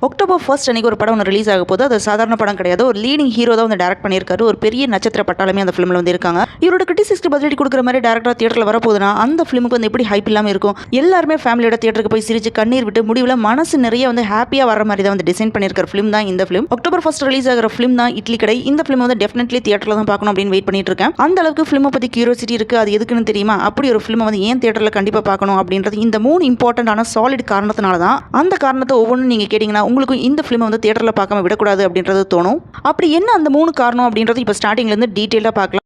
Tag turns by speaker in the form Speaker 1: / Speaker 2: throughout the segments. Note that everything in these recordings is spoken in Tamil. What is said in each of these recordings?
Speaker 1: அக்டோபர் 1 அன்னைக்கு ஒரு படம் ஒன்று ரிலீஸ் ஆக போது. அது சாதாரண படம் கிடையாது. ஒரு லீடிங் ஹீரோ தான் வந்து டைரக்ட் பண்ணியிருக்காரு. ஒரு பெரிய நட்சத்திர பட்டாளமே அந்த ஃபிலிமில் வந்து இருக்காங்க. இவரோட கிரிட்டிசிஸ்க்கு பதிலடி கொடுக்குற மாதிரி டேரக்டரா தியேட்டரில் வரப்போகுதுன்னா அந்த ஃபிலிமுக்கு வந்து எப்படி ஹைப் இல்லாமல் இருக்கும். எல்லாருமே ஃபேமிலியோட தியேட்டருக்கு போய் சிரிச்சு கண்ணீர் விட்டு முடிவில் மனசு நிறைய வந்து ஹாப்பியாக வர மாதிரி தான் வந்து டிசைன் பண்ணியிருக்கிற ஃபிலிம் தான் இந்த ஃபிலிம். அக்டோபர் 1 ரிலீஸ் ஆகிற ஃபிலிம் தான் இட்லி கடை. இந்த ஃபிலிம் வந்து டெஃபினெட்லி தியேட்டரில் தான் பார்க்கணும் அப்படின்னு வெயிட் பண்ணிட்டு இருக்கேன். அந்த அளவுக்கு ஃபிலிமை பற்றி கியூரியாசிட்டி இருக்கு. அது எதுக்குன்னு தெரியுமா? அப்படி ஒரு ஃபிலிமை வந்து ஏன் தியேட்டரில் கண்டிப்பாக பார்க்கணும் அப்படின்றது இந்த 3 இம்பார்ட்டன்டான சாலிட் காரணத்தினால தான். அந்த காரணத்தை ஒவ்வொன்றும் நீங்கள் கேட்டிங்கன்னா உங்களுக்கும் இந்த ஃபிலிமை வந்து தியேட்டரில் பார்க்காம விடக்கூடாது அப்படின்றது தோணும். அப்படி என்ன அந்த 3 காரணம் அப்படின்றது இப்போ ஸ்டார்டிங்லேருந்து டீட்டெயிலாக பார்க்கலாம்.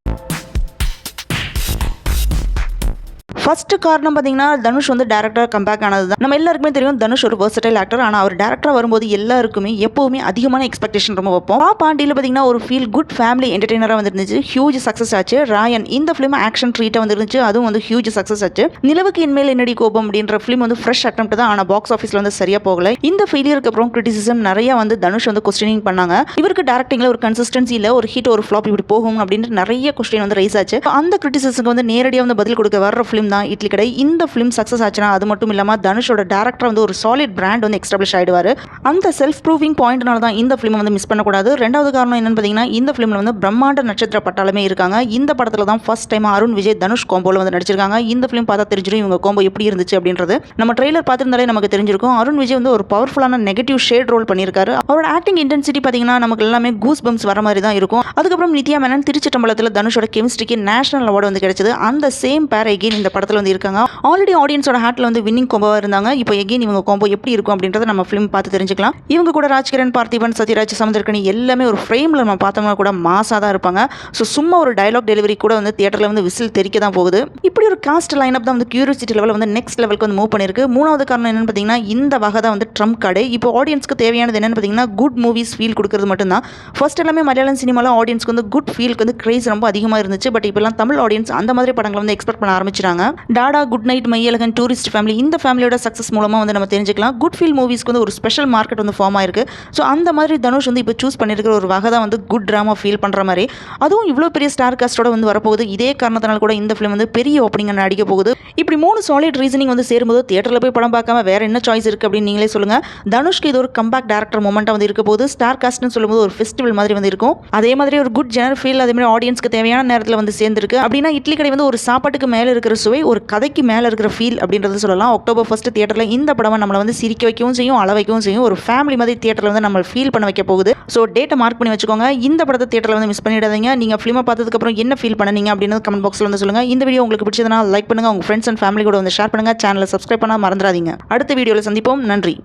Speaker 1: ஃபர்ஸ்ட் காரணம் பார்த்தீங்கன்னா தனுஷ் வந்து டேரக்டராக கம்பேக் ஆனது தான். நம்ம எல்லாருக்குமே தெரியும் தனுஷ் ஒரு வெர்சடைல் ஆக்டர். ஆனால் அவர் டேரக்டராக வரும்போது எல்லாருக்குமே எப்போவுமே அதிகமான எக்ஸ்பெக்டேஷன் ரொம்ப வைப்போம். பாண்டியில் பார்த்தீங்கன்னா ஒரு ஃபீல் குட் ஃபேமிலி என்டர்டெய்னராக வந்துருந்துச்சு. ஹியூஜ் சக்ஸஸ் ஆச்சு. ராயன் இந்த ஃபிலிம் ஆக்ஷன் ட்ரீட்டாக வந்துருந்துச்சு. அதுவும் வந்து ஹியூஜ் சக்ஸஸ் ஆச்சு. நிலவுக்கு இன்மேல் என்னடி கோபம் அப்படின்ற ஃபிலிம் வந்து ஃப்ரெஷ் அட்டெம்ப்ட் தான். ஆனால் பாக்ஸ் ஆஃபீஸில் வந்து சரியாக போகல. இந்த ஃபெயிலியருக்கு அப்புறம் கிரிட்டிசிசம் நிறைய வந்து தனுஷ் வந்து கொஸ்டினிங் பண்ணாங்க. இவருக்கு டேரக்டிங்கில் ஒரு கன்சிஸ்டன்சி இல்லை, ஒரு ஹிட் ஒரு ஃப்ளாப் இப்படி போகும் அப்படின்னு நிறைய கொஸ்டின் வந்து ரைஸ் ஆச்சு. அந்த கிரிட்டிசிசம்க்கு வந்து நேரடியாக வந்து பதில் கொடுக்க வர்ற ஃபிலிம் தான் இட்லி கடை. இந்த ஃபிலிம் சக்ஸஸ் ஆச்சுன்னா அது மட்டும் இல்லாமல் தனுஷோட டேரக்டர் வந்து ஒரு சாலிட் பிராண்ட் வந்து எஸ்டாப்ளிஷ் ஆயிடுவார். அந்த செல்ஃப் ப்ரூவிங் பாயிண்ட்னால தான் இந்த ஃபிலிம் வந்து மிஸ் பண்ணக்கூடாது. ரெண்டாவது காரணம் என்னன்னு பார்த்தீங்கன்னா இந்த ஃபிலிமில் வந்து பிரம்மாண்ட நட்சத்திர பட்டாளமே இருக்காங்க. இந்த படத்தில் தான் ஃபர்ஸ்ட் டைம் அருண் விஜய் தனுஷ் கோம்போல வந்து நடிச்சிருக்காங்க. இந்த ஃபிலிம் பார்த்தா தெரிஞ்சிடும் இவங்க கோம்போ எப்படி இருந்துச்சு அப்படின்றது. நம்ம ட்ரெய்லர் பார்த்துருந்தாலே நமக்கு தெரிஞ்சிருக்கும். அருண் விஜய் வந்து ஒரு பவர்ஃபுல்லான நெகட்டிவ் ஷேட் ரோல் பண்ணியிருக்காரு. அவரோட ஆக்டிங் இன்டென்சிட்டி பார்த்தீங்கன்னா நமக்கு எல்லாமே கூஸ் பம்ப்ஸ் வர மாதிரி தான் இருக்கும். அதுக்கப்புறம் நித்யா மேனன் திருச்சிட்டம்பலத்தில் தனுஷோட கெமிஸ்ட்ரிக்கு நேஷனல் அவார்டு வந்து கிடைச்சது. அந்த சேம் பேர் எகெயின் இந்த படத்தில் வந்து இருக்காங்க. ஆல்ரெடி ஆடியன்ஸோட ஹார்ட்ல வந்து வின்னிங் கோம்போவா இருந்தாங்க. இப்போ எகெயின் இவங்க கோம்போ எப்படி இருக்கும் அப்படின்றத நம்ம ஃபிலிம் பார்த்து தெரிஞ்சுக்கலாம். இவங்க கூட ராஜ்கிரண், பார்த்திபன், சத்யராஜ், சமுத்திரக்கனி எல்லாமே ஒரு ஃப்ரேம்ல நம்ம பார்த்தோம்னா கூட மாசா தான் இருப்பாங்க. ஸோ சும்மா ஒரு டயலாக் டெலிவரி கூட வந்து தியேட்டர்ல வந்து விசில் தெரிக்க தான் போகுது. இப்படி ஒரு காஸ்ட் லைனப் தான் வந்து கியூரியாசிட்டி லெவல் வந்து நெக்ஸ்ட் லெவலுக்கு வந்து மூவ் பண்ணிருக்கு. மூணாவது காரணம் என்னன்னு பார்த்தீங்கன்னா இந்த வகை தான் வந்து ட்ரம்ப் கார்டு. இப்போ ஆடியன்ஸ்க்கு தேவையானது என்னன்னு பார்த்தீங்கன்னா குட் மூவிஸ் ஃபீல் கொடுக்கறது மட்டும்தான். ஃபர்ஸ்ட் எல்லாமே மலையாளம் சினிமாவில் ஆடியன்ஸ்க்கு வந்து குட் ஃபீலுக்கு வந்து கிரேஸ் ரொம்ப அதிகமாக இருந்துச்சு. பட் இப்போலாம் தமிழ் ஆடியன்ஸ் அந்த மாதிரி படங்களை வந்து எக்ஸ்பெக்ட் பண்ண ஆரம்பிச்சிட்டாங்க. Dada, good night, Meiyazhagan, tourist family இந்த ஃபேமிலியோட சக்ஸஸ் மூலமாக வந்து நம்ம தெரிஞ்சுக்கலாம். குட் ஃபீல் மூவிஸ்க்கு வந்து ஒரு ஸ்பெஷல் மார்க்கெட் வந்து ஃபார்ம் ஆயிருக்கு. ஸோ அந்த மாதிரி தனுஷ் வந்து இப்போ சூஸ் பண்ணியிருக்கிற ஒரு வகை தான் வந்து குட் ட்ராமா ஃபீல் பண்ணுற மாதிரி. அதுவும் இவ்வளோ பெரிய ஸ்டார் காஸ்டோட வந்து வரப்போகுது. இதே காரணத்தினால கூட இந்த ஃபிலிம் வந்து பெரிய ஓப்பனிங் அடிக்க போகுது. இப்படி 3 சாலிட் ரீசனிங் வந்து சேரும்போது தியேட்டரில் போய் படம் பார்க்காம வேற என்ன சாய்ஸ் இருக்குது அப்படின்னு நீங்களே சொல்லுங்க. தனுஷ்க்கு இது ஒரு கம்பேக் டேரக்டர் மூமெண்ட்டாக வந்து இருக்க போது. ஸ்டார் காஸ்ட்னு சொல்லும்போது ஒரு ஃபெஸ்டிவல் மாதிரி வந்து இருக்கும். அதே மாதிரி ஒரு குட் ஜெனர் ஃபீல் அதே மாதிரி ஆடியன்ஸ்க்கு தேவையான நேரத்தில் வந்து சேர்ந்துருக்கு. அப்படின்னா இட்லி கடை வந்து ஒரு சாப்பாட்டுக்கு மேலே இருக்கிற சுவை, ஒரு கதைக்கு மேலே இருக்கிற ஃபீல் அப்படின்றது சொல்லலாம். அக்டோபர் 1 தியேட்டரில் இந்த படமாக நம்மளை வந்து சிரிக்க வைக்கவும் செய்யும், அள வைக்கவும் செய்யும். ஒரு ஃபேமிலி மாதிரி தியேட்டரில் வந்து நம்ம ஃபீல் பண்ண வைக்க போகுது. ஸோ டேட்டை மார்க் பண்ணி வச்சுக்கோங்க. இந்த படத்தை தியேட்டரில் வந்து மிஸ் பண்ணிடாதீங்க. நீங்கள் ஃபிலிமை பார்த்ததுக்கப்புறம் என்ன ஃபீல் பண்ணீங்க அப்படின்னு கமெண்ட் பாக்ஸில் வந்து சொல்லுங்கள். இந்த வீடியோ உங்களுக்கு பிடிச்சதுனா லைக் பண்ணுங்கள். உங்கள் ஃப்ரெண்ட்ஸ் அண்ட் ஃபேமிலி கூட வந்து ஷேர் பண்ணுங்கள். சேனலை சப்ஸ்கிரைப் பண்ண மறந்துடாதீங்க. அடுத்த வீடியோவில் சந்திப்போம். நன்றி.